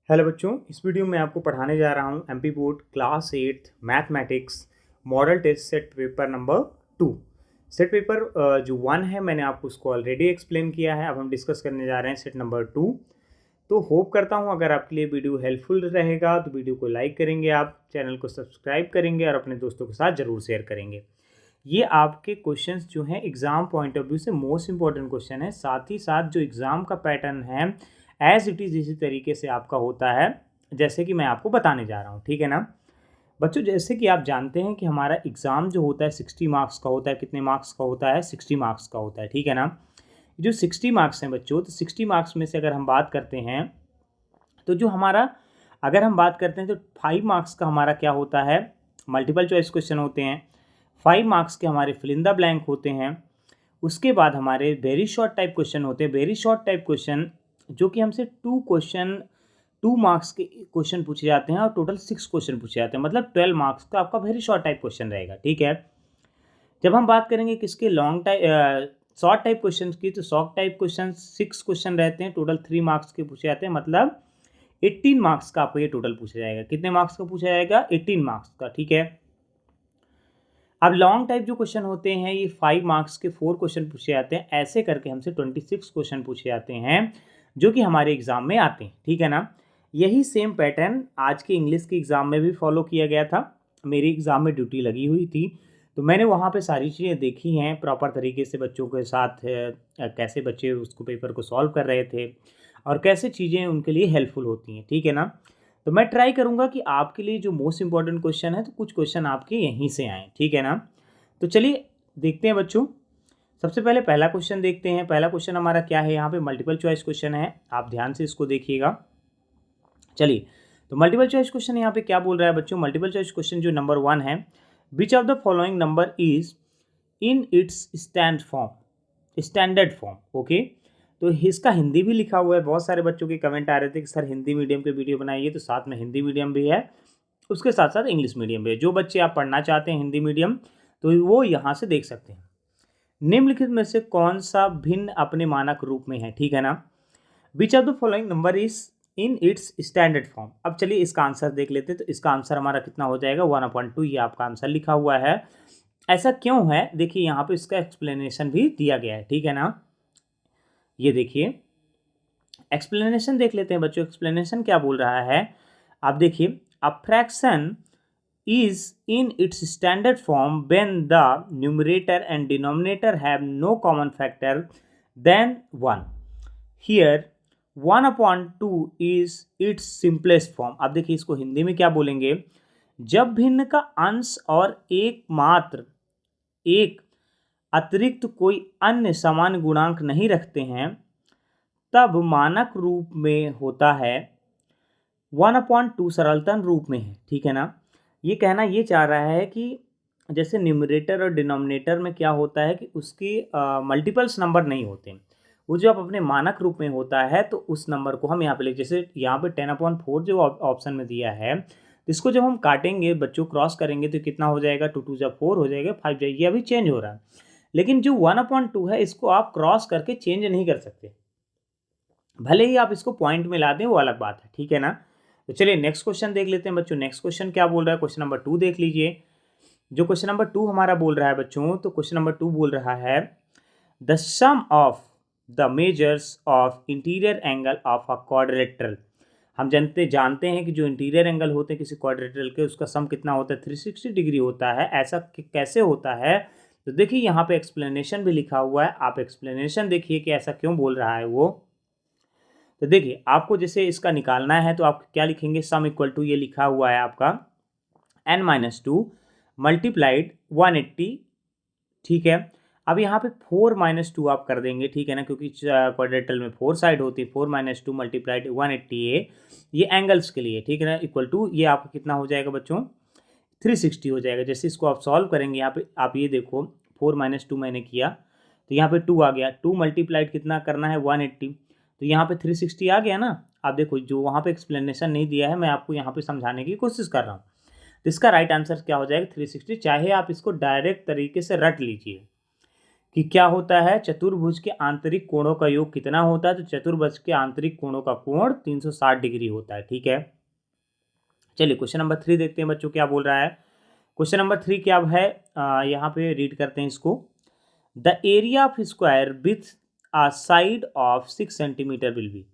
Hello बच्चों, इस video में आपको पढ़ाने जा रहा हूँ MP board class 8 mathematics model test set paper number 2। Set paper जो 1 है मैंने आपको उसको ऑलरेडी एक्सप्लेन किया है। अब हम डिस्कस करने जा रहे हैं सेट नंबर 2। तो होप करता हूँ अगर आपके लिए वीडियो हेल्पफुल रहेगा तो वीडियो को लाइक करेंगे, आप चैनल को सब्सक्राइब करेंगे और अपने दोस्तों के साथ ज़रूर शेयर करेंगे। ये आपके क्वेश्चंस जो हैं एग्ज़ाम पॉइंट ऑफ व्यू से मोस्ट इंपॉर्टेंट क्वेश्चन है। साथ ही साथ जो एग्ज़ाम का पैटर्न है एज इट इज़ इसी तरीके से आपका होता है जैसे कि मैं आपको बताने जा रहा हूँ, ठीक है ना बच्चों। जैसे कि आप जानते हैं कि हमारा एग्ज़ाम जो होता है 60 मार्क्स का होता है। कितने मार्क्स का होता है? 60 मार्क्स का होता है, ठीक है ना। जो 60 मार्क्स हैं बच्चों, तो 60 मार्क्स में से अगर हम बात करते हैं तो जो हमारा अगर हम बात करते हैं तो 5 मार्क्स का हमारा क्या होता है? मल्टीपल चॉइस क्वेश्चन होते हैं। 5 मार्क्स के हमारे फिल इन द ब्लैंक होते हैं। उसके बाद हमारे वेरी शॉर्ट टाइप क्वेश्चन होते हैं। वेरी शॉर्ट टाइप क्वेश्चन जो कि हमसे 2 मार्क्स के क्वेश्चन पूछे जाते हैं और टोटल 6 क्वेश्चन पूछे जाते हैं, मतलब 12 मार्क्स का आपका वेरी शॉर्ट टाइप क्वेश्चन रहेगा, ठीक है। जब हम बात करेंगे किसके long type short type question की, तो शॉर्ट टाइप क्वेश्चन 6 क्वेश्चन रहते हैं, टोटल 3 मार्क्स के पूछे जाते हैं, मतलब 18 मार्क्स का आपको ये टोटल पूछा जाएगा। कितने मार्क्स का पूछा जाएगा? 18 मार्क्स का, ठीक है। अब लॉन्ग टाइप जो क्वेश्चन होते हैं ये 5 मार्क्स के 4 क्वेश्चन पूछे जाते हैं। ऐसे करके हमसे 26 क्वेश्चन पूछे जाते हैं जो कि हमारे एग्जाम में आते हैं, ठीक है ना। यही सेम पैटर्न आज के इंग्लिश के एग्ज़ाम में भी फॉलो किया गया था। मेरी एग्ज़ाम में ड्यूटी लगी हुई थी तो मैंने वहाँ पे सारी चीज़ें देखी हैं प्रॉपर तरीके से। बच्चों के साथ कैसे बच्चे उसको पेपर को सॉल्व कर रहे थे और कैसे चीज़ें उनके लिए हेल्पफुल होती हैं, ठीक है ना। तो मैं ट्राई करूँगा कि आपके लिए जो मोस्ट इंपॉर्टेंट क्वेश्चन है तो कुछ क्वेश्चन आपके यहीं से आएँ, ठीक है ना। तो चलिए देखते हैं बच्चों। सबसे पहले पहला क्वेश्चन देखते हैं। पहला क्वेश्चन हमारा क्या है? यहाँ पे मल्टीपल चॉइस क्वेश्चन है, आप ध्यान से इसको देखिएगा। चलिए, तो मल्टीपल चॉइस क्वेश्चन यहाँ पे क्या बोल रहा है बच्चों? मल्टीपल चॉइस क्वेश्चन जो नंबर 1 है, which of the following number is in its standard form, okay. तो इसका हिंदी भी लिखा हुआ है। बहुत सारे बच्चों के कमेंट आ रहे थे कि सर हिंदी मीडियम के वीडियो बनाइए, तो साथ में हिंदी मीडियम भी है, उसके साथ साथ इंग्लिश मीडियम भी है। जो बच्चे आप पढ़ना चाहते हैं हिंदी मीडियम तो वो यहाँ से देख सकते हैं। निम्नलिखित में से कौन सा भिन्न अपने मानक रूप में है, ठीक है ना। Which of the following number is in its standard form. अब चलिए इसका आंसर देख लेते हैं। तो इसका आंसर हमारा कितना हो जाएगा? 1/2। ये आपका आंसर लिखा हुआ है। ऐसा क्यों है? देखिए यहाँ पे इसका एक्सप्लेनेशन भी दिया गया है, ठीक है ना। ये देखिए एक्सप्लेनेशन देख लेते हैं बच्चों। एक्सप्लेनेशन क्या बोल रहा है आप देखिए। A fraction is in its standard form when the numerator and denominator have no common factor than 1. Here 1/2 is its simplest form. अब देखिए इसको हिंदी में क्या बोलेंगे? जब भिन्न का अंश और एकमात्र एक अतिरिक्त कोई अन्य समान गुणांक नहीं रखते हैं तब मानक रूप में होता है 1/2 सरलतम रूप में है, ठीक है ना। ये कहना ये चाह रहा है कि जैसे न्यूमरेटर और डिनोमिनेटर में क्या होता है कि उसकी मल्टीपल्स नंबर नहीं होते। वो जो आप अपने मानक रूप में होता है तो उस नंबर को हम यहाँ पे ले, जैसे यहाँ पे 10/4 जो ऑप्शन में दिया है, इसको जब हम काटेंगे बच्चों क्रॉस करेंगे तो कितना हो जाएगा? 2 2 4 हो जाएगा, 5 जाएगी। ये अभी चेंज हो रहा है, लेकिन जो 1/2 है इसको आप क्रॉस करके चेंज नहीं कर सकते। भले ही आप इसको पॉइंट में ला दें वो अलग बात है, ठीक है ना। तो चलिए नेक्स्ट क्वेश्चन देख लेते हैं बच्चों। नेक्स्ट क्वेश्चन क्या बोल रहा है? क्वेश्चन नंबर 2 देख लीजिए। जो क्वेश्चन नंबर 2 हमारा बोल रहा है बच्चों, तो क्वेश्चन नंबर 2 बोल रहा है the sum of the measures of interior angle of a quadrilateral. हम जानते हैं कि जो इंटीरियर एंगल होते हैं किसी क्वाड्रिलेटरल के, उसका सम कितना होता है? 360 डिग्री होता है। ऐसा कैसे होता है? तो देखिए यहाँ पे एक्सप्लेनेशन भी लिखा हुआ है। आप एक्सप्लेनेशन देखिए कि ऐसा क्यों बोल रहा है वो। तो देखिए आपको जैसे इसका निकालना है तो आप क्या लिखेंगे? सम इक्वल टू ये लिखा हुआ है आपका n-2 मल्टीप्लाइड 180, ठीक है। अब यहाँ पे 4-2 आप कर देंगे, ठीक है ना, क्योंकि क्वाड्रेटरल में 4 साइड होती है। 4-2 मल्टीप्लाइड 180 ये एंगल्स के लिए, ठीक है ना, इक्वल टू ये आपका कितना हो जाएगा बच्चों? 360 हो जाएगा। जैसे इसको आप सॉल्व करेंगे यहाँ पे आप ये देखो 4-2 मैंने किया तो यहाँ पे 2 आ गया। 2 मल्टीप्लाइड कितना करना है? 180, तो यहाँ पे 360 आ गया ना। आप देखो जो वहाँ पे एक्सप्लेनेशन नहीं दिया है मैं आपको यहाँ पे समझाने की कोशिश कर रहा हूँ। तो इसका राइट आंसर क्या हो जाएगा? 360। चाहे आप इसको डायरेक्ट तरीके से रट लीजिए कि क्या होता है, चतुर्भुज के आंतरिक कोणों का योग कितना होता है, तो चतुर्भुज के आंतरिक कोणों का कोण 360 डिग्री होता है। ठीक है, चलिए क्वेश्चन नंबर 3 देखते हैं बच्चों क्या बोल रहा है। क्वेश्चन नंबर 3 क्या है, यहाँ पे रीड करते हैं इसको। The area of square with a side of 6 centimetre will be.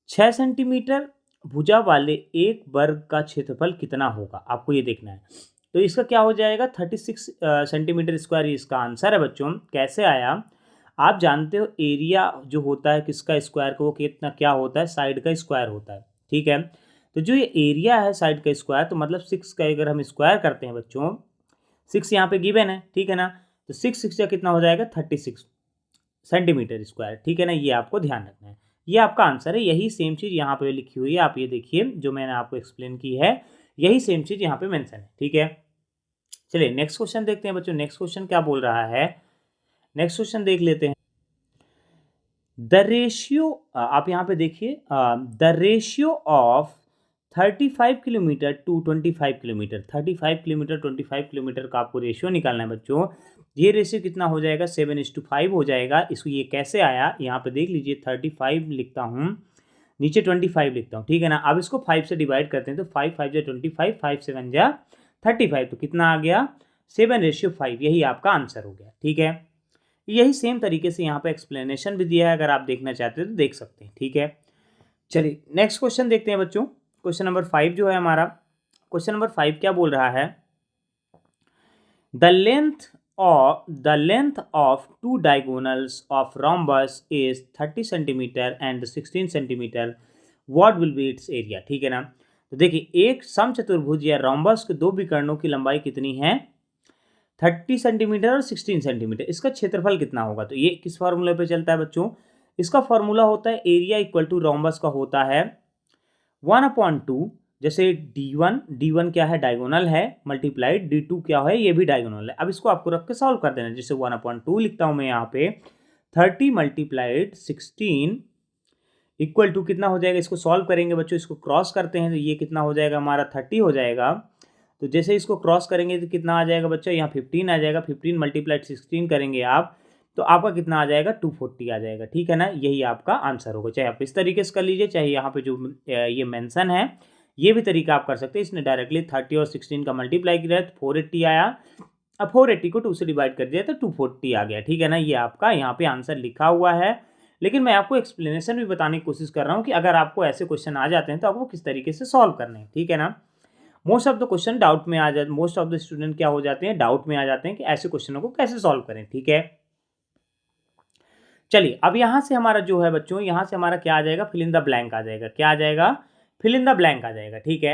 6 centimetre भुजा वाले एक वर्ग का क्षेत्रफल कितना होगा, आपको ये देखना है। तो इसका क्या हो जाएगा, 36 सेंटीमीटर स्क्वायर इसका आंसर है बच्चों। कैसे आया, आप जानते हो एरिया जो होता है किसका स्क्वायर को, वो कितना क्या होता है, साइड का स्क्वायर होता है। ठीक है, तो जो ये एरिया है साइड का स्क्वायर, तो मतलब 6 का अगर हम स्क्वायर करते हैं बच्चों, 6 यहाँ पे गिवन है, ठीक है ना, तो 6 का कितना हो जाएगा 36 सेंटीमीटर स्क्वायर। ठीक है ना, ये आपको ध्यान रखना है, ये आपका आंसर है। यही सेम चीज़ यहाँ पे लिखी हुई है, आप ये देखिए जो मैंने आपको एक्सप्लेन की है, यही सेम चीज़ यहाँ पे मेंशन है। ठीक है, चलिए नेक्स्ट क्वेश्चन देखते हैं बच्चों। नेक्स्ट क्वेश्चन क्या बोल रहा है, नेक्स्ट क्वेश्चन देख लेते हैं। द रेशियो, आप यहाँ पे देखिए, the ratio of 35 kilometre to 25 kilometre, 35 kilometre 25 kilometre का आपको रेशियो निकालना है बच्चों। ये रेशियो कितना हो जाएगा, 7:5 हो जाएगा। इसको ये कैसे आया, यहाँ पे देख लीजिए, 35 लिखता हूँ, नीचे 25 लिखता हूँ। ठीक है ना, अब इसको 5 से डिवाइड करते हैं, तो 5 5 जा 25, 5 7 जा 35, तो कितना आ गया 7:5, यही आपका आंसर हो गया। ठीक है, यही सेम तरीके से यहाँ पे एक्सप्लेनेशन भी दिया है, अगर आप देखना चाहते हो तो देख सकते हैं। ठीक है, चलिए नेक्स्ट क्वेश्चन देखते हैं बच्चों। क्वेश्चन नंबर 5 जो है हमारा, क्वेश्चन नंबर 5 क्या बोल रहा है, the length of two diagonals of rhombus is 30 centimetre and 16 centimetre, what will be it's area. ठीक है ना, तो देखिए एक समचतुर्भुज या रोम्बस के दो विकर्णों की लंबाई कितनी है, 30 सेंटीमीटर और 16 सेंटीमीटर, इसका क्षेत्रफल कितना होगा। तो ये किस फॉर्मूले पे चलता है बच्चों, इसका फॉर्मूला होता है एरिया इक्वल टू रोम्बस का होता है 1/2, जैसे D1 क्या है, डायगोनल है, मल्टीप्लाइड D2 क्या है, ये भी डायगोनल है। अब इसको आपको रख के सॉल्व कर देना, जैसे 1/2 लिखता हूँ मैं यहाँ पे, 30 मल्टीप्लाइड 16 इक्वल टू कितना हो जाएगा, इसको सॉल्व करेंगे बच्चों, इसको क्रॉस करते हैं तो ये कितना हो जाएगा हमारा 30 हो जाएगा। तो जैसे इसको क्रॉस करेंगे तो कितना आ जाएगा बच्चा, यहाँ 15 आ जाएगा, 15 मल्टीप्लाइड 16 करेंगे आप, तो आपका कितना आ जाएगा 240 आ जाएगा। ठीक है ना, यही आपका आंसर होगा। चाहे आप इस तरीके से कर लीजिए, चाहे यहाँ पे जो ये मेंशन है ये भी तरीका आप कर सकते हैं। इसने डायरेक्टली 30 और 16 का मल्टीप्लाई किया तो 480 आया, अब 480 को 2 से डिवाइड कर दिया तो 240 आ गया। ठीक है ना, ये आपका यहाँ पे आंसर लिखा हुआ है, लेकिन मैं आपको एक्सप्लेनेशन भी बताने की कोशिश कर रहा हूँ कि अगर आपको ऐसे क्वेश्चन आ जाते हैं तो आपको किस तरीके से सॉल्व करने हैं। ठीक है ना, most of the question doubt में आ जाते, मोस्ट ऑफ द स्टूडेंट क्या हो जाते हैं, डाउट में आ जाते हैं कि ऐसे क्वेश्चनों को कैसे सॉल्व करें। ठीक है, चलिए अब यहाँ से हमारा जो है बच्चों, यहाँ से हमारा क्या आ जाएगा, फिल इन द ब्लैंक आ जाएगा। क्या आ जाएगा, फिल इन द ब्लैंक आ जाएगा। ठीक है,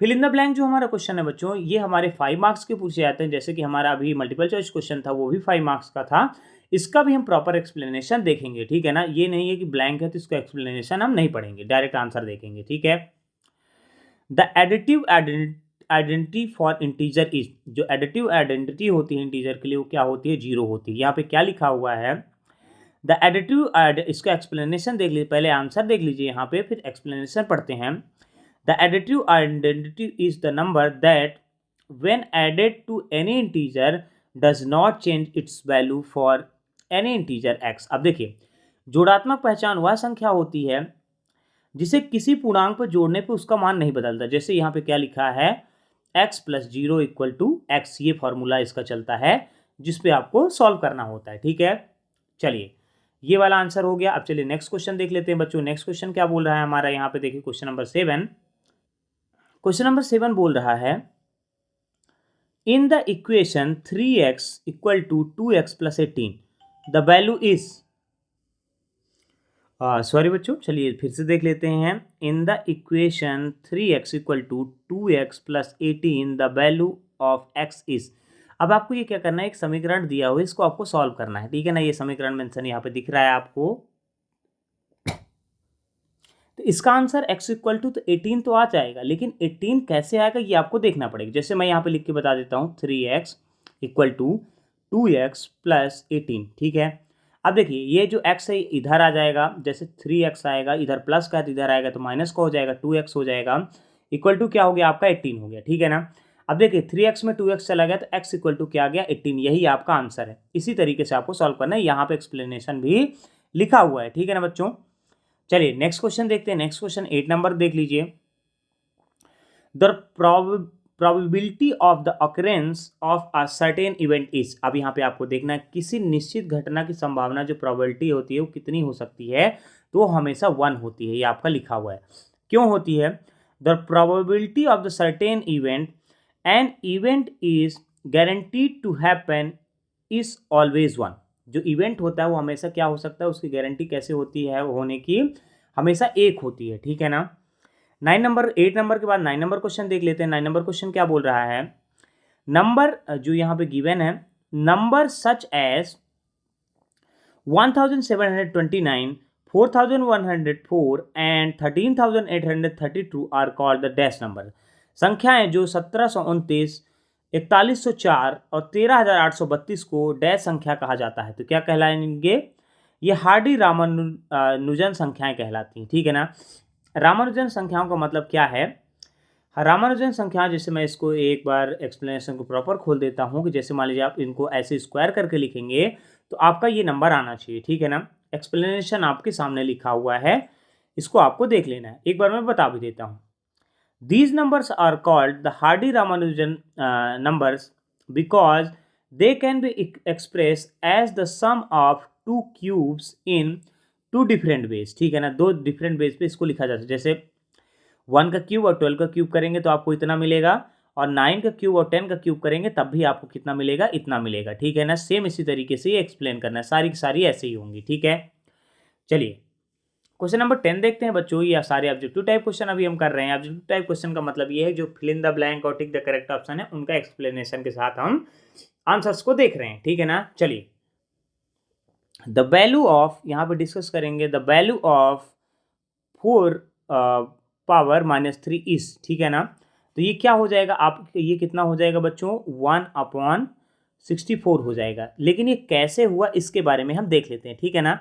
फिल इन द ब्लैंक जो हमारा क्वेश्चन है बच्चों, ये हमारे 5 मार्क्स के पूछे जाते हैं। जैसे कि हमारा अभी मल्टीपल चॉइस क्वेश्चन था, वो भी 5 मार्क्स का था, इसका भी हम प्रॉपर एक्सप्लेनेशन देखेंगे। ठीक है ना, ये नहीं है कि ब्लैंक है तो इसका एक्सप्लेनेशन हम नहीं पढ़ेंगे, डायरेक्ट आंसर देखेंगे। ठीक है, the additive identity for integer is, जो एडिटिव आइडेंटिटी होती है इंटीजर के लिए वो क्या होती है, 0 होती है। यहाँ पे क्या लिखा हुआ है, द एडिटिव, इसका एक्सप्लेनेशन देख लीजिए, पहले आंसर देख लीजिए यहाँ पे, फिर एक्सप्लेनेशन पढ़ते हैं। The additive identity is the number that when added to any integer does not change its value for any integer x। अब देखिए, जोड़ात्मक पहचान वह संख्या होती है जिसे किसी पूर्णांक पर जोड़ने पे उसका मान नहीं बदलता। जैसे यहाँ पे क्या लिखा है, x + 0 = x, ये फॉर्मूला इसका चलता है जिसपे आपको सॉल्व करना होता है। ठीक है, चलिए ये वाला आंसर हो गया। अब चलिए नेक्स्ट क्वेश्चन देख लेते हैं बच्चों। नेक्स्ट क्वेश्चन क्या बोल रहा है हमारा, यहाँ पे देखिए क्वेश्चन नंबर 7। क्वेश्चन नंबर 7 बोल रहा है, in the equation 3x = 2x + 18 the value is, sorry बच्चों, चलिए फिर से देख लेते हैं। In the equation 3x = 2x + 18 the value of x is. अब आपको ये क्या करना है, एक समीकरण दिया हुआ है, इसको आपको सॉल्व करना है। ठीक है ना, ये समीकरण मेंशन यहाँ पे दिख रहा है आपको, तो इसका आंसर x = तो 18 तो आ जाएगा, लेकिन 18 कैसे आएगा ये आपको देखना पड़ेगा। जैसे मैं यहाँ पे लिख के बता देता हूँ, 3x = 2x + 18। ठीक है, अब देखिए ये जो x है इधर आ जाएगा, जैसे 3x आएगा, इधर प्लस का है तो इधर आएगा तो माइनस का हो जाएगा, 2x हो जाएगा, इक्वल टू क्या हो गया आपका 18 हो गया। ठीक है ना, अब देखिए 3x में 2x चला गया तो x इक्वल टू क्या आ गया 18, यही आपका आंसर है। इसी तरीके से आपको सॉल्व करना है, यहाँ पे एक्सप्लेनेशन भी लिखा हुआ है, ठीक है ना बच्चों। चलिए नेक्स्ट क्वेश्चन देखते हैं। नेक्स्ट क्वेश्चन 8 नंबर देख लीजिए। The probability of the occurrence of a certain event is, अब यहाँ पे आपको देखना है किसी निश्चित घटना की संभावना जो प्रोबेबिलिटी होती है वो कितनी हो सकती है, तो वो हमेशा 1 होती है, ये आपका लिखा हुआ है। क्यों होती है? The probability of the certain event an event is guaranteed to happen is always 1। जो इवेंट होता है वो हमेशा क्या हो सकता है, उसकी गारंटी कैसे होती है होने की, हमेशा 1 होती है, ठीक है ना। 8 नंबर के बाद 9 नंबर क्वेश्चन देख लेते हैं। 9 नंबर क्वेश्चन क्या बोल रहा है, नंबर जो यहाँ पे गिवन है, number such as 1729, 4104 and 13832 are called the dash number. संख्याएं जो 1729, 4104 और 13832 को डैश संख्या कहा जाता है, तो क्या कहलाएंगे? ये हार्डी रामानुजन संख्याएं कहलाती हैं, ठीक है ना। रामानुजन संख्याओं का मतलब क्या है? रामानुजन संख्या, जैसे मैं इसको एक बार एक्सप्लेनेशन को प्रॉपर खोल देता हूँ कि जैसे मान लीजिए आप इनको ऐसे स्क्वायर करके लिखेंगे तो आपका ये नंबर आना चाहिए, ठीक है ना। एक्सप्लेनेशन आपके सामने लिखा हुआ है, इसको आपको देख लेना है। एक बार मैं बता भी देता हूँ। These numbers are called the Hardy-Ramanujan numbers because they can be expressed as the sum of two cubes in two different ways, ठीक है ना। 2 डिफरेंट वेज पे इसको लिखा जा सकता है। जैसे 1 का क्यूब और 12 का क्यूब करेंगे तो आपको इतना मिलेगा, और 9 का क्यूब और 10 का क्यूब करेंगे तब भी आपको कितना मिलेगा, इतना मिलेगा, ठीक है ना। सेम इसी तरीके से ये एक्सप्लेन करना है, सारी की सारी ऐसे ही होंगी, ठीक है। चलिए क्वेश्चन नंबर 10 देखते हैं बच्चों। ये सारे ऑब्जेक्टिव टाइप क्वेश्चन अभी हम कर रहे हैं। ऑब्जेक्टिव टाइप क्वेश्चन का मतलब ये है जो फिल इन द ब्लैंक और टिक द करेक्ट ऑप्शन है उनका एक्सप्लेनेशन के साथ हम आंसर्स को देख रहे हैं, ठीक है ना। चलिए द वैल्यू ऑफ, यहाँ पे डिस्कस करेंगे the value of 4 power -3 is, ठीक है ना। तो ये क्या हो जाएगा, आप ये कितना हो जाएगा बच्चों, 1/64 हो जाएगा। लेकिन ये कैसे हुआ इसके बारे में हम देख लेते हैं, ठीक है ना।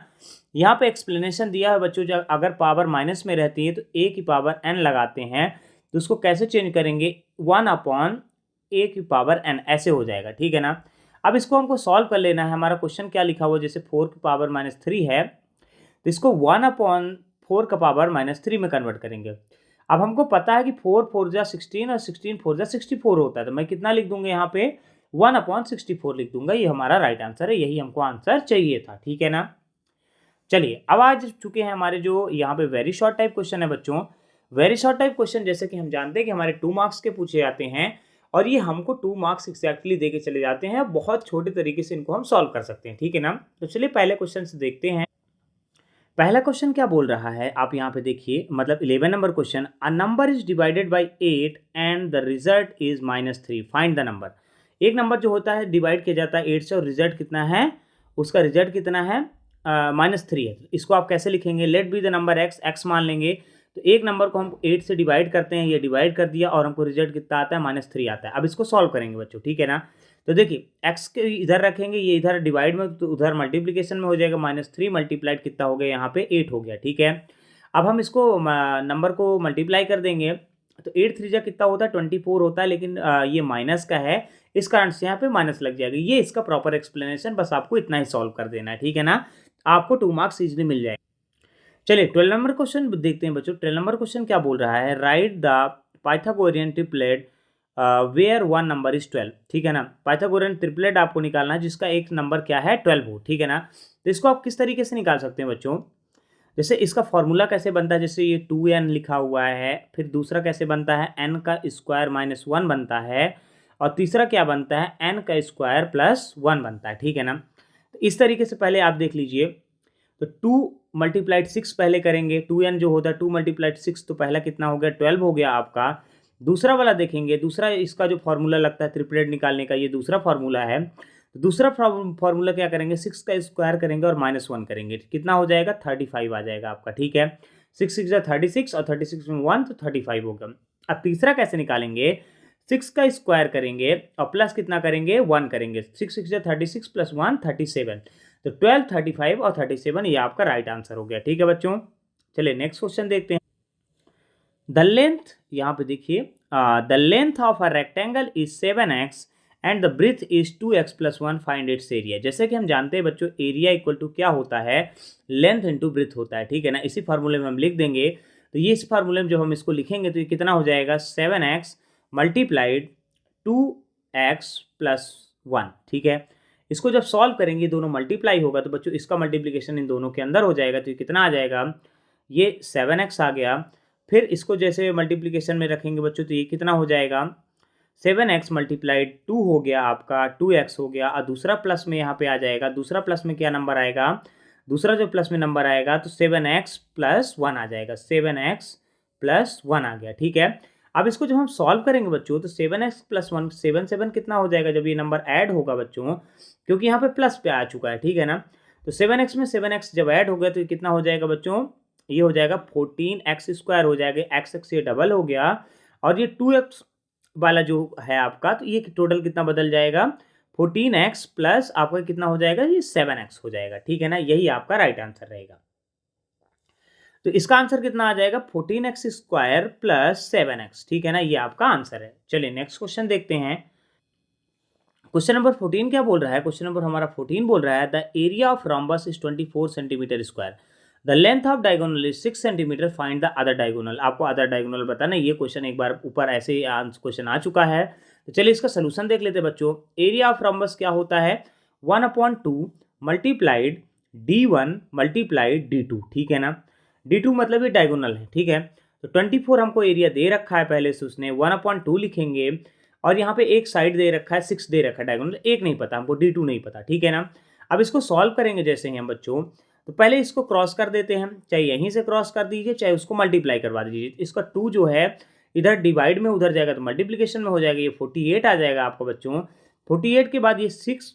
यहाँ पे एक्सप्लेनेशन दिया है बच्चों, जब अगर पावर माइनस में रहती है तो a की पावर n लगाते हैं, तो उसको कैसे चेंज करेंगे, 1/a की पावर n ऐसे हो जाएगा, ठीक है ना। अब इसको हमको सॉल्व कर लेना है। हमारा क्वेश्चन क्या लिखा हुआ, जैसे 4 की पावर -3 है तो इसको 1/4 का पावर -3 में कन्वर्ट करेंगे। अब हमको पता है कि 4 4 जा 16 और 16 4 जा 64 होता है, तो मैं कितना लिख दूंगा यहाँ पे, 1/64 लिख दूंगा। ये हमारा राइट आंसर है, यही हमको आंसर चाहिए था, ठीक है ना। चलिए अब आज चुके हैं हमारे जो यहाँ पे वेरी शॉर्ट टाइप क्वेश्चन है बच्चों। वेरी शॉर्ट टाइप क्वेश्चन जैसे कि हम जानते हैं कि हमारे 2 मार्क्स के पूछे जाते हैं, और ये हमको 2 मार्क्स एक्जैक्टली दे के चले जाते हैं। बहुत छोटे तरीके से इनको हम सॉल्व कर सकते हैं, ठीक है ना। तो चलिए पहले क्वेश्चन से देखते हैं। पहला क्वेश्चन क्या बोल रहा है, आप यहाँ पे देखिए, मतलब 11 number question, a number is divided by 8 and the result is -3, find the number. एक नंबर जो होता है डिवाइड किया जाता है 8 से, और रिजल्ट कितना है, उसका रिजल्ट कितना है, -3 है। इसको आप कैसे लिखेंगे, let be the number x मान लेंगे। तो एक नंबर को हम 8 से डिवाइड करते हैं, ये डिवाइड कर दिया और हमको रिजल्ट कितना आता है, -3 आता है। अब इसको सॉल्व करेंगे बच्चों, ठीक है ना। तो देखिए x के इधर रखेंगे, ये इधर डिवाइड में, तो उधर मल्टीप्लिकेशन में हो जाएगा, -3 मल्टीप्लाइड कितना हो गया यहाँ पे 8 हो गया, ठीक है। अब हम इसको नंबर को मल्टीप्लाई कर देंगे, तो 8 3 जा कितना होता है, 24 होता है, लेकिन ये माइनस का है, इस कारण से यहाँ पे माइनस लग जाएगा। ये इसका प्रॉपर एक्सप्लेनेशन, बस आपको इतना ही सॉल्व कर देना है, ठीक है ना। आपको 2 मार्क्स इजीली मिल जाएगा। चलिए 12 नंबर क्वेश्चन देखते हैं बच्चों। 12 नंबर क्वेश्चन क्या बोल रहा है, write the Pythagorean triplet where 1 number is 12, ठीक है ना। पाइथागोरियन ट्रिपलेट आपको निकालना है जिसका एक नंबर क्या है, 12 हो, ठीक है ना। तो इसको आप किस तरीके से निकाल सकते हैं बच्चों, जैसे इसका फॉर्मूला कैसे बनता है, जैसे ये 2n लिखा हुआ है, फिर दूसरा कैसे बनता है, n का स्क्वायर -1 बनता है, और तीसरा क्या बनता है, n का स्क्वायर +1 बनता है, ठीक है ना। तो इस तरीके से पहले आप देख लीजिए, तो 2 × 6 पहले करेंगे, 2n जो होता है 2 × 6, तो पहला कितना हो गया, 12 हो गया आपका। दूसरा वाला देखेंगे, दूसरा इसका जो फॉर्मूला लगता है ट्रिपलेट निकालने का, ये दूसरा फॉर्मूला है। तो दूसरा फॉर्मूला क्या करेंगे, 6 का स्क्वायर करेंगे और -1 करेंगे, कितना हो जाएगा, 35 आ जाएगा आपका, ठीक है। 6 6 36 और 36 में 1 तो 35 होगा। अब तीसरा कैसे निकालेंगे, 6 का स्क्वायर करेंगे और प्लस कितना करेंगे, 1 करेंगे, 6 6 36 + 1 37, तो 12 35 और 37 ये आपका राइट आंसर हो गया, ठीक है बच्चों। चलिए नेक्स्ट क्वेश्चन देखते हैं। द लेंथ, यहाँ पे देखिए, the length of a rectangle is 7x and the breadth is 2x + 1 find its area. जैसे कि हम जानते हैं बच्चों, एरिया इक्वल टू क्या होता है, लेंथ इंटू ब्रीथ होता है, ठीक है ना। इसी फार्मूले में हम लिख देंगे, तो ये इस फार्मूले में जब हम इसको लिखेंगे तो ये कितना हो जाएगा, 7x मल्टीप्लाइड 2x + 1, ठीक है। इसको जब सॉल्व करेंगे दोनों मल्टीप्लाई होगा तो बच्चों इसका मल्टीप्लिकेशन इन दोनों के अंदर हो जाएगा, तो ये कितना आ जाएगा, ये 7x आ गया। फिर इसको जैसे मल्टीप्लिकेशन में रखेंगे बच्चों तो ये कितना हो जाएगा, 7x मल्टीप्लाइड 2 हो गया आपका, 2x हो गया, और दूसरा प्लस में यहाँ पे आ जाएगा। दूसरा प्लस में क्या नंबर आएगा, दूसरा जो प्लस में नंबर आएगा तो 7x + 1 आ जाएगा, 7x + 1 आ गया, ठीक है। अब इसको जब हम सॉल्व करेंगे बच्चों तो 7x + 1 7 7 कितना हो जाएगा जब ये नंबर ऐड होगा बच्चों, क्योंकि यहाँ पे प्लस पे आ चुका है, ठीक है ना। तो 7x में 7x जब ऐड हो गया तो ये कितना हो जाएगा बच्चों, ये हो जाएगा 14x² हो जाएगा, x ये डबल हो गया, और ये 2x वाला जो है आपका तो ये टोटल कितना बदल जाएगा, 14x प्लस आपका कितना हो जाएगा, ये 7x हो जाएगा, ठीक है ना। यही आपका राइट आंसर रहेगा। तो इसका आंसर कितना आ जाएगा, 14x² + 7x, ठीक है ना, ये आपका आंसर है। चलिए नेक्स्ट क्वेश्चन देखते हैं। क्वेश्चन नंबर 14 क्या बोल रहा है, क्वेश्चन नंबर हमारा 14 बोल रहा है the area of rhombus is 24 centimetre square, the length of diagonal is 6 centimetre, find the other diagonal. आपको अदर डायगोनल बताना है। ये क्वेश्चन एक बार ऊपर ऐसे ही क्वेश्चन आ चुका है, तो चलिए इसका सोल्यूशन देख लेते हैं बच्चों। एरिया ऑफ रॉम्बस क्या होता है, 1/2 मल्टीप्लाइड d1 मल्टीप्लाइड d2, ठीक है ना। d2 मतलब ये डायगोनल है, ठीक है। तो 24 हमको एरिया दे रखा है पहले से, उसने 1/2 लिखेंगे, और यहाँ पे एक साइड दे रखा है, 6 दे रखा है डायगोनल, एक नहीं पता हमको, d2 नहीं पता, ठीक है ना। अब इसको सॉल्व करेंगे जैसे ही हम बच्चों, तो पहले इसको क्रॉस कर देते हैं, चाहे यहीं से क्रॉस कर दीजिए चाहे उसको मल्टीप्लाई करवा दीजिए। इसका 2 जो है इधर डिवाइड में उधर जाएगा तो मल्टीप्लिकेशन में हो जाएगा, ये 48 आ जाएगा आपका बच्चों। 48 के बाद ये 6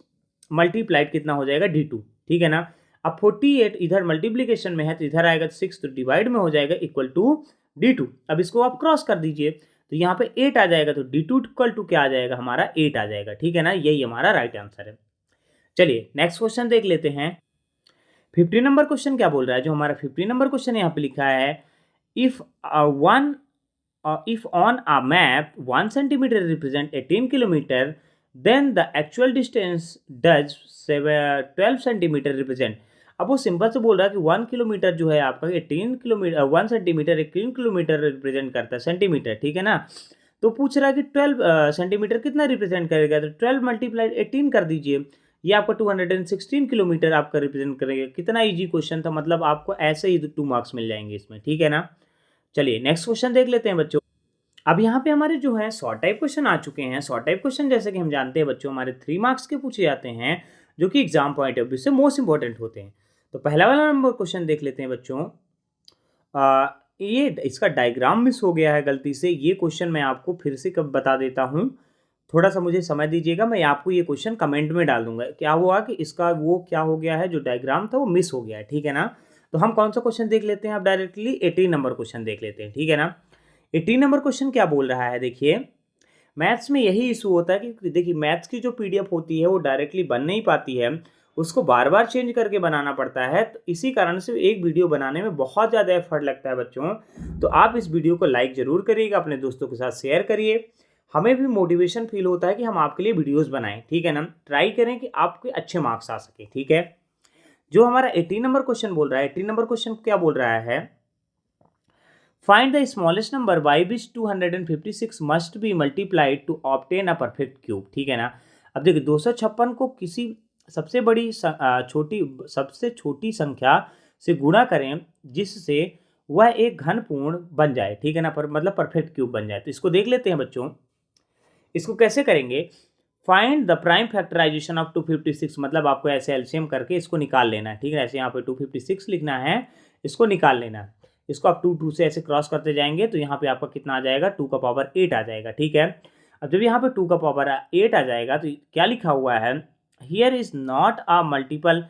मल्टीप्लाइड कितना हो जाएगा, d2, ठीक है ना। अब 48 इधर मल्टीप्लिकेशन में है तो इधर आएगा 6 तो डिवाइड में हो जाएगा इक्वल टू d2। अब इसको आप क्रॉस कर दीजिए तो यहाँ पे 8 आ जाएगा, तो d2 इक्वल टू क्या आ जाएगा हमारा, 8 आ जाएगा, ठीक है ना। यही हमारा राइट आंसर है। चलिए नेक्स्ट क्वेश्चन देख लेते हैं। 50 नंबर क्वेश्चन क्या बोल रहा है, जो हमारा 50 नंबर क्वेश्चन यहाँ पे लिखा है, if on a map 1 centimetre represent 18 kilometre, then the actual distance does 12 centimetre represent. अब वो सिंपल से बोल रहा है कि 1 किलोमीटर जो है आपका 18 किलोमीटर, 1 सेंटीमीटर 18 किलोमीटर रिप्रेजेंट करता है, सेंटीमीटर, ठीक है ना। तो पूछ रहा है कि 12 सेंटीमीटर कितना रिप्रेजेंट करेगा, तो 12 मल्टीप्लाइड 18 कर दीजिए, ये आपका 216 किलोमीटर आपका रिप्रेजेंट करेगा। कितना इजी क्वेश्चन था, मतलब आपको ऐसे ही 2 मार्क्स मिल जाएंगे इसमें, ठीक है ना। चलिए नेक्स्ट क्वेश्चन देख लेते हैं बच्चों। अब यहाँ पे हमारे जो है शॉर्ट टाइप क्वेश्चन आ चुके हैं। शॉर्ट टाइप क्वेश्चन जैसे कि हम जानते हैं बच्चों हमारे 3 मार्क्स के पूछे जाते हैं, जो कि एग्जाम पॉइंट ऑफ व्यू से मोस्ट इंपॉर्टेंट होते हैं। तो पहला वाला नंबर क्वेश्चन देख लेते हैं बच्चों। ये इसका डायग्राम मिस हो गया है गलती से, ये क्वेश्चन मैं आपको फिर से कब बता देता हूँ, थोड़ा सा मुझे समय दीजिएगा, मैं आपको ये क्वेश्चन कमेंट में डाल दूंगा। क्या हुआ कि इसका वो क्या हो गया है, जो डायग्राम था वो मिस हो गया है, ठीक है ना। तो हम कौन सा क्वेश्चन देख लेते हैं, आप डायरेक्टली 18 नंबर क्वेश्चन देख लेते हैं, ठीक है ना। 18 नंबर क्वेश्चन क्या बोल रहा है, देखिए मैथ्स में यही इशू होता है कि देखिए मैथ्स की जो पीडीएफ होती है वो डायरेक्टली बन नहीं पाती है, उसको बार बार चेंज करके बनाना पड़ता है। तो इसी कारण से एक वीडियो बनाने में बहुत ज़्यादा एफर्ट लगता है बच्चों। तो आप इस वीडियो को लाइक ज़रूर करिएगा, अपने दोस्तों के साथ शेयर करिए, हमें भी मोटिवेशन फील होता है कि हम आपके लिए वीडियोस बनाएं, ठीक है ना। ट्राई करें कि आपके अच्छे मार्क्स आ सके, ठीक है। जो हमारा 18 नंबर क्वेश्चन बोल रहा है, 18 नंबर क्वेश्चन क्या बोल रहा है, find the smallest number by which 256 must be multiplied to obtain a perfect cube, ठीक है ना। अब देखिए 256 को किसी सबसे बड़ी सबसे छोटी संख्या से गुणा करें जिससे वह एक घन पूर्ण बन जाए, ठीक है ना, मतलब परफेक्ट क्यूब बन जाए। तो इसको देख लेते हैं बच्चों, इसको कैसे करेंगे। Find the prime factorisation of 256, मतलब आपको ऐसे एलसीएम करके इसको निकाल लेना है, ठीक है। ऐसे यहाँ पे 256 लिखना है, इसको निकाल लेना है। इसको आप 2 से ऐसे क्रॉस करते जाएंगे तो यहाँ पे आपका कितना आ जाएगा, 2 का पावर 8 आ जाएगा, ठीक है। अब जब यहाँ पे 2 का पावर 8 आ जाएगा तो क्या लिखा हुआ है, here is not a multiple,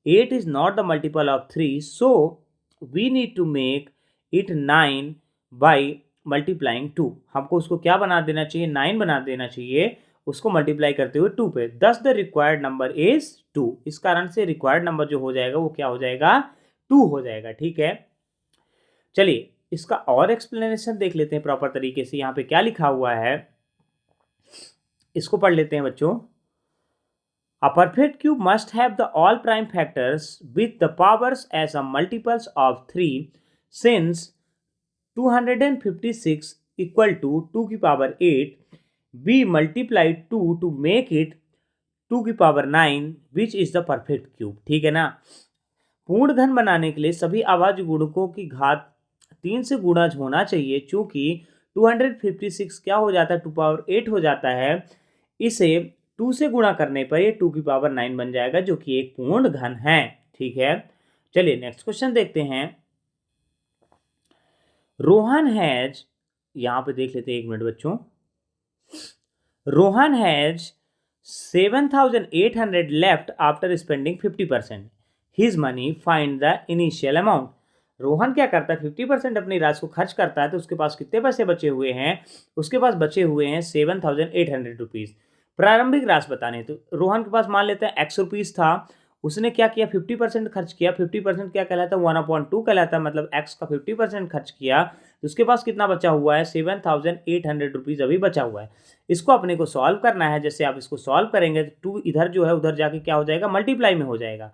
8 is not the multiple of 3, so we need to make it 9 by multiplying 2। हमको उसको क्या बना देना चाहिए, 9 बना देना चाहिए, उसको मल्टीप्लाई करते हुए 2 पे। दस द रिक्वायर्ड नंबर इज 2, इस कारण से रिक्वायर्ड नंबर जो हो जाएगा वो क्या हो जाएगा, 2 हो जाएगा, ठीक है। चलिए इसका और एक्सप्लेनेशन देख लेते हैं प्रॉपर तरीके से। यहाँ पे क्या लिखा हुआ है इसको पढ़ लेते हैं बच्चों। A perfect cube must have the all prime factors with the powers as a multiples of 3 since 256 equal to 2 की power 8 we multiplied 2 to make it 2 की power 9 which is the perfect cube। ठीक है ना। पूर्ण घन बनाने के लिए सभी अभाज्य गुणकों की घात 3 से गुणा होना चाहिए। चूंकि 256 क्या हो जाता है 2 पावर 8 हो जाता है, इसे 2 से गुणा करने पर ये 2 की पावर 9 बन जाएगा जो कि एक पूर्ण घन है। ठीक है, चलिए नेक्स्ट क्वेश्चन देखते हैं। रोहन हैज, यहां पे देख लेते हैं, एक मिनट बच्चों। Rohan has 7,800 left after spending 50% his money, find the initial amount. Rohan क्या करता है 50% अपनी राशि को खर्च करता है, तो उसके पास कितने पैसे बचे हुए हैं? उसके पास बचे हुए हैं 7,800 रुपीज़। प्रारंभिक राशि बताने, तो रोहन के पास मान लेते हैं x रुपीज़ था, उसने क्या किया 50% खर्च किया। 50% क्या कहलाता है 1/2 कहलाता है, मतलब x का 50% खर्च किया, तो उसके पास कितना बचा हुआ है 7,800 रुपीज़ अभी बचा हुआ है। इसको अपने को सॉल्व करना है। जैसे आप इसको सॉल्व करेंगे तो 2 इधर जो है उधर जाके क्या हो जाएगा मल्टीप्लाई में हो जाएगा।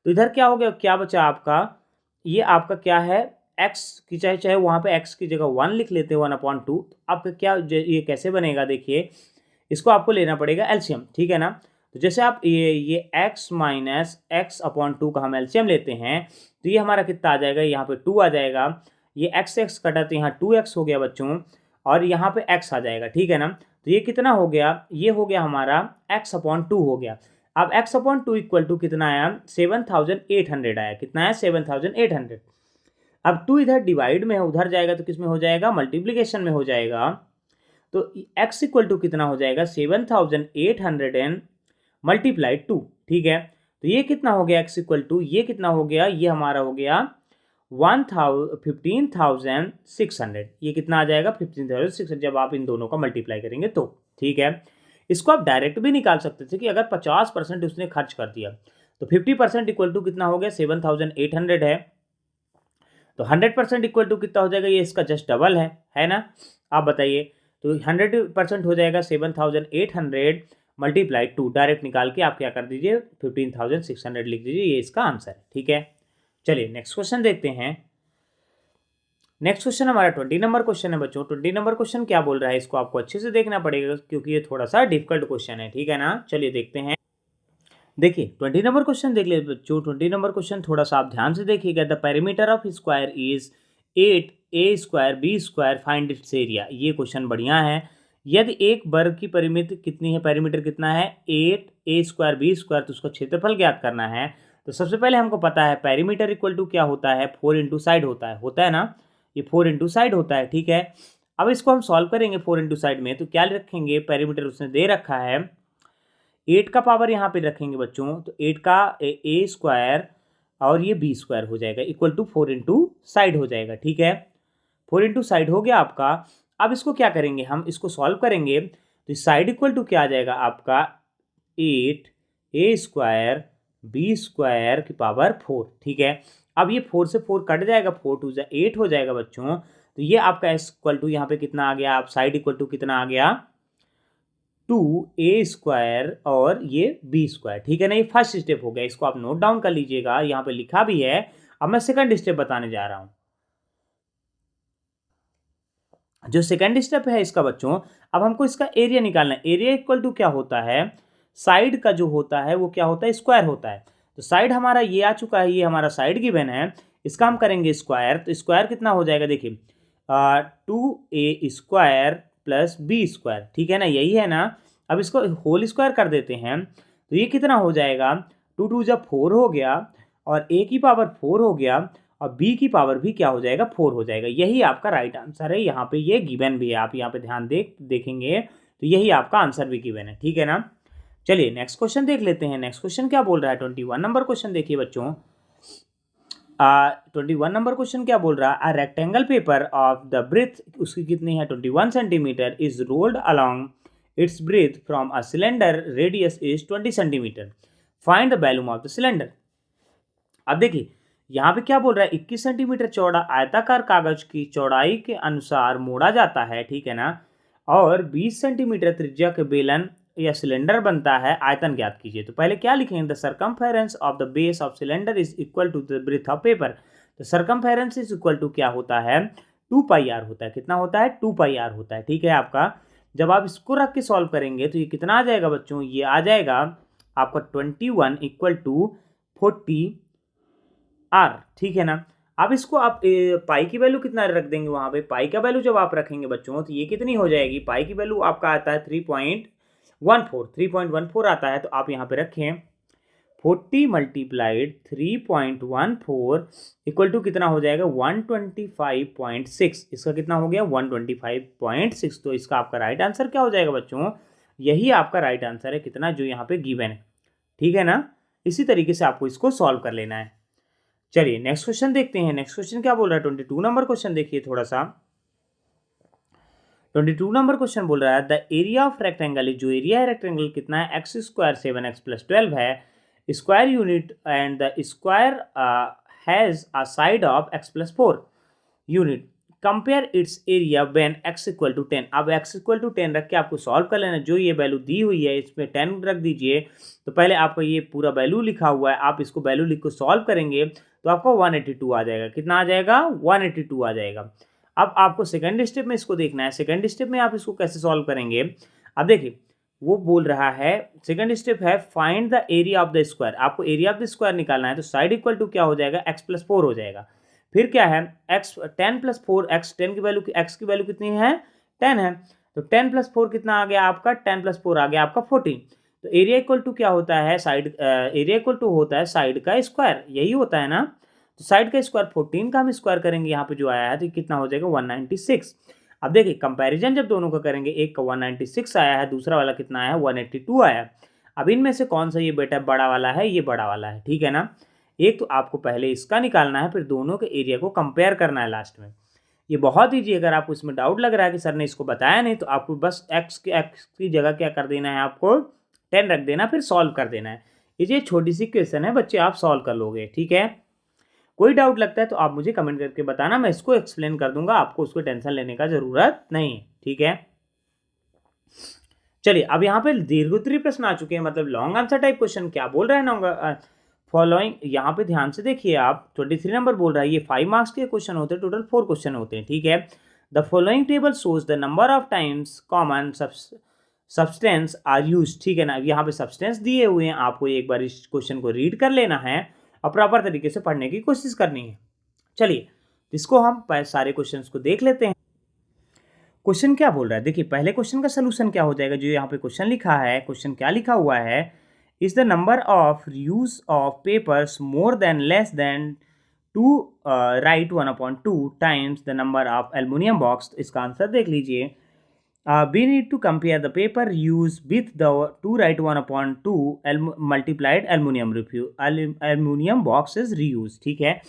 तो इधर क्या हो गया, क्या बचा आपका, ये आपका क्या है x की चाहे वहाँ पे x की जगह 1 लिख लेते हैं 1/2। आपका क्या ये कैसे बनेगा, देखिए इसको आपको लेना पड़ेगा एलसीएम। ठीक है ना। तो जैसे आप ये x माइनस x/2 का हम एलसीएम लेते हैं तो ये हमारा कितना आ जाएगा, यहाँ पे 2 आ जाएगा। ये x कटा तो यहाँ 2x हो गया बच्चों, और यहाँ पे x आ जाएगा। ठीक है ना। तो ये कितना हो गया, ये हो गया हमारा x/2 हो गया। अब x/2 इक्वल टू कितना आया 7,800 आया। कितना आया 7,800। अब 2 इधर डिवाइड में है, उधर जाएगा तो किस में हो जाएगा मल्टीप्लीकेशन में हो जाएगा। तो x इक्वल टू कितना हो जाएगा 7,800 एंड मल्टीप्लाइड 2। ठीक है, तो ये कितना हो गया x इक्वल टू, ये कितना हो गया, ये हमारा हो गया 15,600। ये कितना आ जाएगा 15,600 जब आप इन दोनों का मल्टीप्लाई करेंगे तो। ठीक है, इसको आप डायरेक्ट भी निकाल सकते थे कि अगर 50% उसने खर्च कर दिया तो 50% इक्वल टू कितना हो गया 7,800 है, तो 100% इक्वल टू कितना हो जाएगा, ये इसका जस्ट डबल है ना। आप बताइए, तो 100% हो जाएगा 7,800 मल्टीप्लाई 2। डायरेक्ट निकाल के आप क्या कर दीजिए 15,600 लिख दीजिए, ये इसका आंसर है। ठीक है, चलिए नेक्स्ट क्वेश्चन देखते हैं। नेक्स्ट क्वेश्चन हमारा 20 नंबर क्वेश्चन है बच्चों। 20 नंबर क्वेश्चन क्या बोल रहा है, इसको आपको अच्छे से देखना पड़ेगा क्योंकि ये थोड़ा सा डिफिकल्ट क्वेश्चन है। ठीक है ना, चलिए देखते हैं। देखिए 20 नंबर क्वेश्चन देख ले बच्चों। 20 नंबर क्वेश्चन थोड़ा सा आप ध्यान से देखिएगा। The perimeter of square is 8a² b², find its area. ये क्वेश्चन बढ़िया है। यदि एक वर्ग की परिमिति कितनी है, पेरीमीटर कितना है 8a² b², तो उसका क्षेत्रफल ज्ञात करना है। तो सबसे पहले हमको पता है पेरीमीटर इक्वल टू क्या होता है 4 इंटू साइड होता है ना, ये 4 इंटू साइड होता है। ठीक है, अब इसको हम सॉल्व करेंगे 4 इंटू साइड में, तो क्या रखेंगे, पेरीमीटर उसने दे रखा है 8 का पावर यहाँ पे रखेंगे बच्चों, तो 8 का a² और ये b² हो जाएगा इक्वल टू 4 इंटू साइड हो जाएगा। ठीक है, 4 इंटू साइड हो गया आपका। अब इसको क्या करेंगे, हम इसको सॉल्व करेंगे तो साइड इक्वल टू क्या आ जाएगा आपका 8a² b² की पावर 4। ठीक है, अब ये 4 से 4 कट जाएगा, 4 2 8 हो जाएगा बच्चों। तो ये आपका s इक्वल टू यहाँ पे कितना आ गया, आप साइड इक्वल टू कितना आ गया 2a² और ये b²। ठीक है ना, ये फर्स्ट स्टेप हो गया, इसको आप नोट डाउन कर लीजिएगा, यहाँ पे लिखा भी है। अब मैं सेकंड स्टेप बताने जा रहा हूँ। जो सेकंड स्टेप है इसका बच्चों, अब हमको इसका एरिया निकालना है। एरिया इक्वल टू क्या होता है, साइड का जो होता है वो क्या होता है स्क्वायर होता है। तो साइड हमारा ये आ चुका है, ये हमारा साइड गिवन है, इसका हम करेंगे स्क्वायर। तो स्क्वायर कितना हो जाएगा, देखिए 2a² प्लस b²। ठीक है ना, यही है ना। अब इसको होल स्क्वायर कर देते हैं तो ये कितना हो जाएगा 2 2 जब 4 हो गया और a की पावर 4 हो गया और b की पावर भी क्या हो जाएगा 4 हो जाएगा। यही आपका राइट आंसर है। यहाँ पे ये गिवन भी है, आप यहाँ पे ध्यान देखेंगे तो यही आपका आंसर भी गिवन है। ठीक है ना, चलिए नेक्स्ट क्वेश्चन देख लेते हैं। नेक्स्ट क्वेश्चन क्या बोल रहा है 21 नंबर क्वेश्चन देखिए बच्चों। 21 नंबर क्वेश्चन क्या बोल रहा है, a rectangle paper of the breadth, उसकी कितनी है 21 centimetre, is rolled along its breadth from a cylinder radius is 20 centimetre, find the volume of the cylinder. अब देखिए यहाँ पे क्या बोल रहा है, 21 सेंटीमीटर चौड़ा आयताकार कागज की चौड़ाई के अनुसार मोड़ा जाता है, ठीक है ना, और 20 सेंटीमीटर त्रिज्या के बेलन या सिलेंडर बनता है, आयतन ज्ञात कीजिए। तो पहले क्या लिखेंगे, the circumference of the base of cylinder is equal to the breadth of paper. तो सर्कमफेरेंस इज इक्वल टू क्या होता है, 2πr होता है। कितना होता है, 2πr होता है, ठीक है आपका। जब आप इसको रख के सॉल्व करेंगे तो ये कितना आ जाएगा बच्चों, ये आ जाएगा आपका 21 इक्वल टू 40r, ठीक है ना। अब इसको आप पाई की वैल्यू कितना रख देंगे वहां पे, पाई का वैल्यू जब आप रखेंगे बच्चों तो ये कितनी हो जाएगी, पाई की वैल्यू आपका आता है 3.14 आता है। तो आप यहाँ पे रखें 40 मल्टीप्लाइड 3.14 इक्वल टू कितना हो जाएगा, 125.6। इसका कितना हो गया, 125.6। तो इसका आपका राइट आंसर क्या हो जाएगा बच्चों, यही आपका राइट आंसर है, कितना जो यहाँ पे गिवन है, ठीक है ना। इसी तरीके से आपको इसको सॉल्व कर लेना है। चलिए नेक्स्ट क्वेश्चन देखते हैं। नेक्स्ट क्वेश्चन क्या बोल रहा है, 22 नंबर क्वेश्चन देखिए थोड़ा सा। 22 नंबर क्वेश्चन बोल रहा है द एरिया ऑफ रेक्टेंगल, जो एरिया है रेक्टेंगल कितना है, x स्क्वायर 7x प्लस 12 है, square unit and the square has a side of x plus 4 unit, compare its area when x equal to 10। अब x equal to 10 रख के आपको solve कर लेना। जो ये वैल्यू दी हुई है इसमें 10 रख दीजिए। तो पहले आपका ये पूरा वैल्यू लिखा हुआ है, आप इसको वैल्यू लिख को सॉल्व करेंगे तो आपको 182 आ जाएगा। कितना आ जाएगा, 182 आ जाएगा। अब आपको सेकंड स्टेप में इसको देखना है। सेकंड स्टेप में आप इसको कैसे सॉल्व करेंगे, अब देखिए वो बोल रहा है, सेकंड स्टेप है find the area of the square. आपको एरिया ऑफ द स्क्वायर निकालना है। तो साइड इक्वल टू क्या हो जाएगा, x प्लस 4 हो जाएगा। फिर क्या है, x 10 प्लस 4, x 10 की वैल्यू, x की वैल्यू कितनी है, 10 है। तो 10 प्लस 4 कितना आ गया आपका, 10 प्लस 4 आ गया आपका 14। तो एरिया इक्वल टू क्या होता है, साइड एरिया इक्वल टू होता है साइड का स्क्वायर, यही होता है ना। तो साइड का स्क्वायर 14 का हम स्क्वायर करेंगे, यहाँ पे जो आया है तो कितना हो जाएगा 196। अब देखिए कंपैरिजन जब दोनों का करेंगे, एक का 196 आया है, दूसरा वाला कितना आया है 182 आया है। अब इनमें से कौन सा ये बेटा बड़ा वाला है, ये बड़ा वाला है, ठीक है ना। एक तो आपको पहले इसका निकालना है, फिर दोनों के एरिया को कंपेयर करना है लास्ट में। ये बहुत ईजी। अगर आपको इसमें डाउट लग रहा है कि सर ने इसको बताया नहीं, तो आपको बस x की जगह क्या कर देना है, आपको 10 रख देना, फिर सॉल्व कर देना है। ये छोटी सी क्वेश्चन है बच्चे, आप सॉल्व कर लोगे, ठीक है। कोई डाउट लगता है तो आप मुझे कमेंट करके बताना, मैं इसको एक्सप्लेन कर दूंगा, आपको उसको टेंशन लेने का जरूरत नहीं है, ठीक है। चलिए अब यहाँ पे दीर्घोत्तरीय प्रश्न आ चुके हैं, मतलब लॉन्ग आंसर टाइप क्वेश्चन। क्या बोल रहे हैं फॉलोइंग, यहाँ पे ध्यान से देखिए आप, 23 नंबर बोल रहा है, ये 5 मार्क्स के क्वेश्चन होते हैं, टोटल 4 क्वेश्चन होते हैं, ठीक है। The following table shows the number of times common substance are use, ठीक है ना। यहाँ पे सब्सटेंस दिए हुए हैं, आपको एक बार इस क्वेश्चन को रीड कर लेना है और प्रॉपर तरीके से पढ़ने की कोशिश करनी है। चलिए इसको हम सारे क्वेश्चंस को देख लेते हैं। क्वेश्चन क्या बोल रहा है, देखिए पहले क्वेश्चन का सोल्यूशन क्या हो जाएगा, जो यहाँ पे क्वेश्चन लिखा है, क्वेश्चन क्या लिखा हुआ है, is the number of use of papers more than less than two right 1/2 times the number of aluminium box. इसका आंसर देख लीजिए, we need to compare the paper used with the to write 1/2 multiplied aluminum box is reused, ठीक है।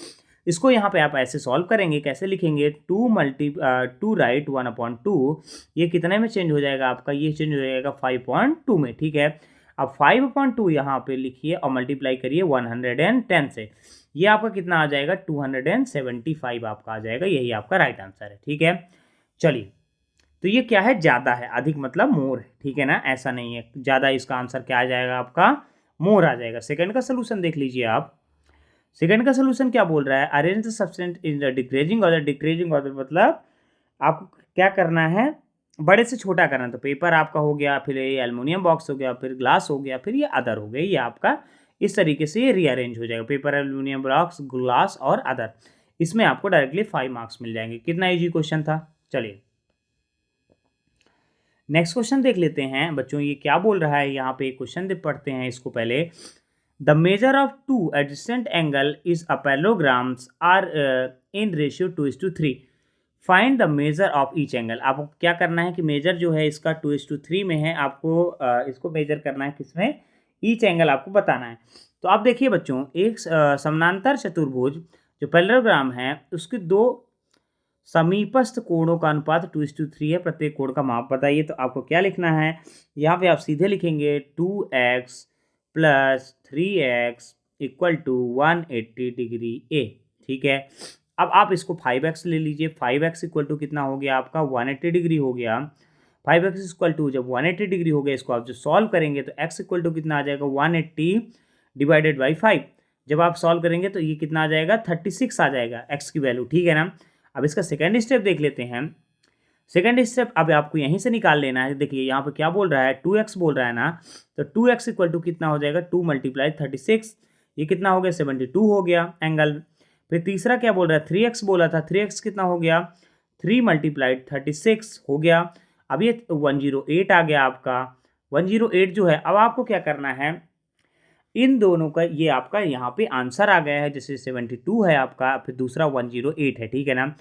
इसको यहाँ पे आप ऐसे सॉल्व करेंगे, कैसे लिखेंगे, 2 राइट 1/2, ये कितने में चेंज हो जाएगा आपका, ये चेंज हो जाएगा 5.2 में, ठीक है। अब 5/2 यहाँ पे लिखिए और मल्टीप्लाई करिए 110 से, ये आपका कितना आ जाएगा 275 आपका आ जाएगा, यही आपका राइट आंसर है, ठीक है। चलिए तो ये क्या है, ज़्यादा है, अधिक मतलब मोर है, ठीक है ना, ऐसा नहीं है ज़्यादा। इसका आंसर क्या आ जाएगा आपका, मोर आ जाएगा। सेकंड का सोल्यूशन देख लीजिए आप। सेकंड का सोल्यूशन क्या बोल रहा है, arrange the substance in the decreasing order. Decreasing order मतलब आपको क्या करना है, बड़े से छोटा करना है। तो पेपर आपका हो गया, फिर ये एल्युमिनियम बॉक्स हो गया, फिर ग्लास हो गया, फिर ये अदर हो गया, ये आपका इस तरीके से ये रीअरेंज हो जाएगा, पेपर, एल्युमिनियम बॉक्स, ग्लास और अदर। इसमें आपको डायरेक्टली 5 मार्क्स मिल जाएंगे। कितना ईजी क्वेश्चन था। चलिए नेक्स्ट क्वेश्चन देख लेते हैं बच्चों, ये क्या बोल रहा है, यहाँ पे क्वेश्चन पढ़ते हैं इसको पहले। The measure of 2 adjacent angle is a parallelograms are in ratio 2:3। Find the measure of each angle. आपको क्या करना है कि मेजर जो है इसका 2:3 में है, आपको इसको मेजर करना है किसमें, ईच एंगल आपको बताना है। तो आप देखिए बच्चों, एक समानांतर चतुर्भुज जो पैरेललोग्राम है, उसके 2 समीपस्थ कोणों का अनुपात 2:3 है। प्रत्येक कोण का माप बताइए। तो आपको क्या लिखना है, यहाँ पे आप सीधे लिखेंगे 2x + 3x equal to 180 degree ए। ठीक है, अब आप इसको 5x ले लीजिए। 5x इक्वल टू कितना हो गया आपका 180 डिग्री हो गया। 5x इक्वल टू जब 180 डिग्री हो गया, इसको आप जो सॉल्व करेंगे तो x इक्वल टू कितना आ जाएगा 180 डिवाइडेड बाई 5। जब आप सॉल्व करेंगे तो ये कितना आ जाएगा 36 आ जाएगा x की वैल्यू। ठीक है ना। अब इसका सेकेंड स्टेप देख लेते हैं। सेकेंड स्टेप अब आपको यहीं से निकाल लेना है। देखिए यहाँ पे क्या बोल रहा है 2x बोल रहा है ना, तो 2x इक्वल टू कितना हो जाएगा 2 मल्टीप्लाई 36, ये कितना हो गया 72 हो गया एंगल। फिर तीसरा क्या बोल रहा है 3x बोला था, 3x कितना हो गया 3 मल्टीप्लाइड 36 हो गया। अब ये 108 आ गया आपका। 108 जो है, अब आपको क्या करना है, इन दोनों का ये आपका यहाँ पे आंसर आ गया है। जैसे 72 है आपका, फिर दूसरा 108 है। ठीक है ना।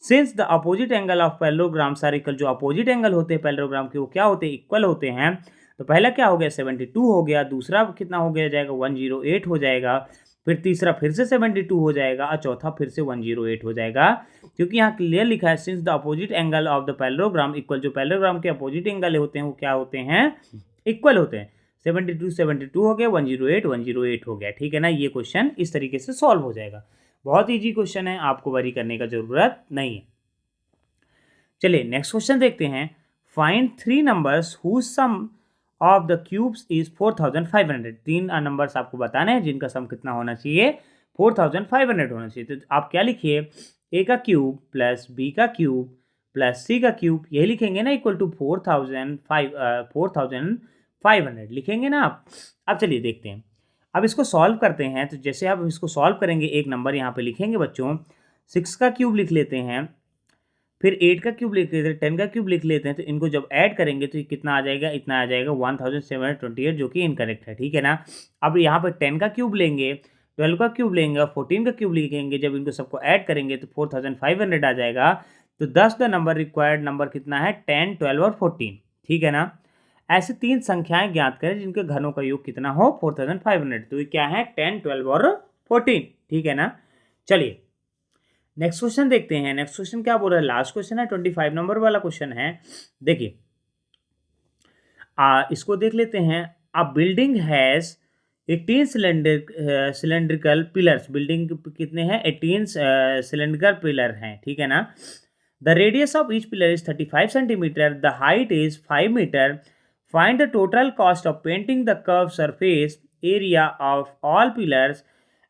Since the opposite angle of parallelogram are equal, जो अपोजिट एंगल होते हैं पैरेललोग्राम के वो क्या होते हैं इक्वल होते हैं। तो पहला क्या हो गया 72 हो गया, दूसरा कितना हो गया जाएगा 108 हो जाएगा, फिर तीसरा फिर से 72 हो जाएगा और चौथा फिर से 108 हो जाएगा। क्योंकि यहाँ क्लियर लिखा है since the opposite angle of the parallelogram equal, जो पैरेललोग्राम के अपोजिट एंगल होते हैं वो क्या होते हैं इक्वल होते हैं। 72 हो गया, 108 हो गया। ठीक है ना। ये क्वेश्चन इस तरीके से सॉल्व हो जाएगा। बहुत ईजी क्वेश्चन है, आपको वरी करने का जरूरत नहीं है। चलिए नेक्स्ट क्वेश्चन देखते हैं। Find 3 numbers whose sum of the cubes is 4500। 3 numbers आपको बताने हैं जिनका सम कितना होना चाहिए 4500 होना चाहिए। तो आप क्या लिखिए, ए का क्यूब प्लस बी का क्यूब प्लस सी का क्यूब, यही लिखेंगे ना इक्वल टू 4500 लिखेंगे ना आप। अब चलिए देखते हैं, अब इसको सॉल्व करते हैं। तो जैसे आप इसको सॉल्व करेंगे, एक नंबर यहाँ पे लिखेंगे बच्चों, 6 का क्यूब लिख लेते हैं, फिर 8 का क्यूब लिख लेते हैं, 10 का क्यूब लिख लेते हैं। तो इनको जब ऐड करेंगे तो कितना आ जाएगा, इतना आ जाएगा 1728, जो कि इनकरेक्ट है। ठीक है ना। अब यहाँ पर 10 का क्यूब लेंगे, 12 का क्यूब लेंगे और 14 का क्यूब लिखेंगे। जब इनको सबको ऐड करेंगे तो 4500 आ जाएगा। तो 10 द नंबर रिक्वायर्ड नंबर कितना है 10, 12 और 14। ठीक है ना। ऐसे 3 संख्याएं ज्ञात करें जिनके घनों का योग कितना हो 4500। तो ये क्या है 10, 12 और 14। ठीक है ना। चलिए नेक्स्ट क्वेश्चन देखते हैं। नेक्स्ट क्वेश्चन क्या बोल रहा है, लास्ट क्वेश्चन है, 25 नंबर वाला क्वेश्चन है। देखिए इसको देख लेते हैं। A building has 18 cylindrical pillars. Building कितने हैं 18 सिलेंड्रिकल पिलर हैं। ठीक है ना। The radius of each pillar is 35 centimetre, the height is 5 metre. Find the total cost of painting the curved surface area of all pillars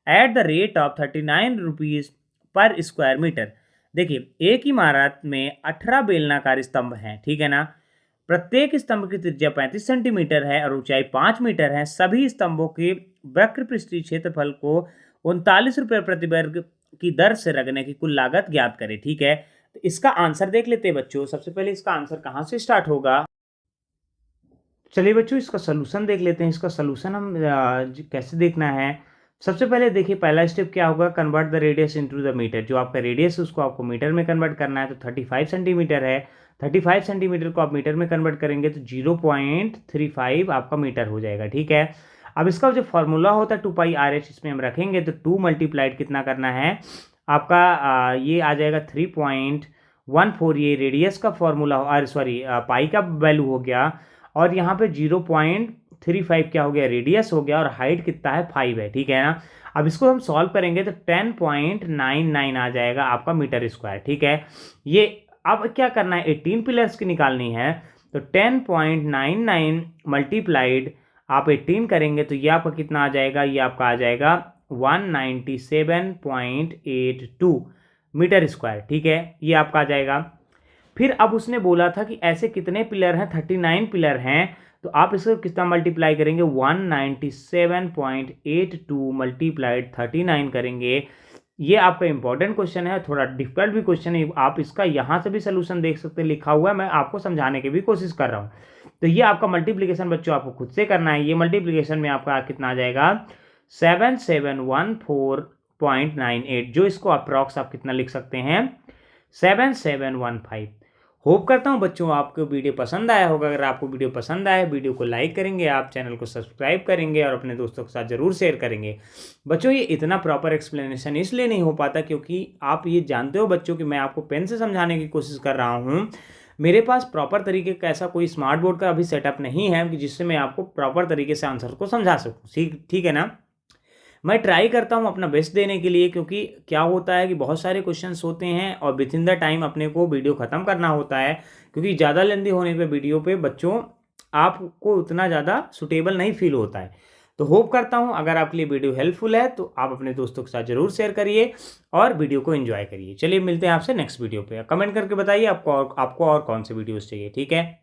at the rate of 39 rupees per square meter। देखिए एक इमारत में 18 बेलनाकार स्तंभ हैं। ठीक है ना। प्रत्येक स्तंभ की त्रिज्या 35 सेंटीमीटर है और ऊंचाई 5 मीटर है। सभी स्तंभों के वक्र पृष्ठीय क्षेत्रफल को 39 रुपये प्रति वर्ग की दर से रखने की कुल लागत ज्ञात करें। ठीक है। तो इसका आंसर देख लेते हैं बच्चों। सबसे पहले इसका आंसर कहाँ से स्टार्ट होगा, चलिए बच्चों इसका सलूशन देख लेते हैं। इसका सलूशन हम कैसे देखना है। सबसे पहले देखिए पहला स्टेप क्या होगा, convert the radius into the metre. जो आपका रेडियस है उसको आपको मीटर में कन्वर्ट करना है। तो 35 सेंटीमीटर है, 35 सेंटीमीटर को आप मीटर में कन्वर्ट करेंगे तो 0.35 आपका मीटर हो जाएगा। ठीक है। अब इसका जो फॉर्मूला होता है 2πRh, इसमें हम रखेंगे तो 2 मल्टीप्लाइड कितना करना है आपका ये आ जाएगा 3.14। ये रेडियस का फॉर्मूला, सॉरी पाई का वैल्यू हो गया। और यहाँ पे 0.35 क्या हो गया रेडियस हो गया, और हाइट कितना है 5 है। ठीक है ना। अब इसको हम सॉल्व करेंगे तो 10.99 आ जाएगा आपका मीटर स्क्वायर। ठीक है। ये अब क्या करना है 18 पिलर्स की निकालनी है। तो 10.99 मल्टीप्लाइड आप 18 करेंगे तो ये आपका कितना आ जाएगा, ये आपका आ जाएगा 197.82 मीटर स्क्वायर। ठीक है। ये आपका आ जाएगा। फिर अब उसने बोला था कि ऐसे कितने पिलर हैं, 39 पिलर हैं। तो आप इसको कितना मल्टीप्लाई करेंगे 197.82 मल्टीप्लाइड 39 करेंगे। ये आपका इंपॉर्टेंट क्वेश्चन है, थोड़ा डिफिकल्ट भी क्वेश्चन है। आप इसका यहाँ से भी सोल्यूशन देख सकते हैं, लिखा हुआ है, मैं आपको समझाने की भी कोशिश कर रहा हूँ। तो ये आपका मल्टीप्लिकेशन बच्चों आपको खुद से करना है। ये मल्टीप्लिकेशन में आपका कितना आ जाएगा 7714.98, जो इसको अप्रॉक्स आप कितना लिख सकते हैं 7715। होप करता हूँ बच्चों आपको वीडियो पसंद आया होगा। अगर आपको वीडियो पसंद आया, वीडियो को लाइक करेंगे, आप चैनल को सब्सक्राइब करेंगे और अपने दोस्तों के साथ ज़रूर शेयर करेंगे। बच्चों ये इतना प्रॉपर एक्सप्लेनेशन इसलिए नहीं हो पाता क्योंकि आप ये जानते हो बच्चों कि मैं आपको पेन से समझाने की कोशिश कर रहा हूँ। मेरे पास प्रॉपर तरीके का ऐसा कोई स्मार्ट बोर्ड का अभी सेटअप नहीं है कि जिससे मैं आपको प्रॉपर तरीके से आंसर को समझा सकूँ। ठीक है ना। मैं ट्राई करता हूँ अपना बेस्ट देने के लिए, क्योंकि क्या होता है कि बहुत सारे क्वेश्चंस होते हैं और विद इन द टाइम अपने को वीडियो ख़त्म करना होता है, क्योंकि ज़्यादा लेंदी होने पे वीडियो पे बच्चों आपको उतना ज़्यादा सुटेबल नहीं फील होता है। तो होप करता हूँ अगर आपके लिए वीडियो हेल्पफुल है तो आप अपने दोस्तों के साथ ज़रूर शेयर करिए और वीडियो को एंजॉय करिए। चलिए मिलते हैं आपसे नेक्स्ट वीडियो पे। कमेंट करके बताइए आपको और कौन से वीडियोस चाहिए। ठीक है।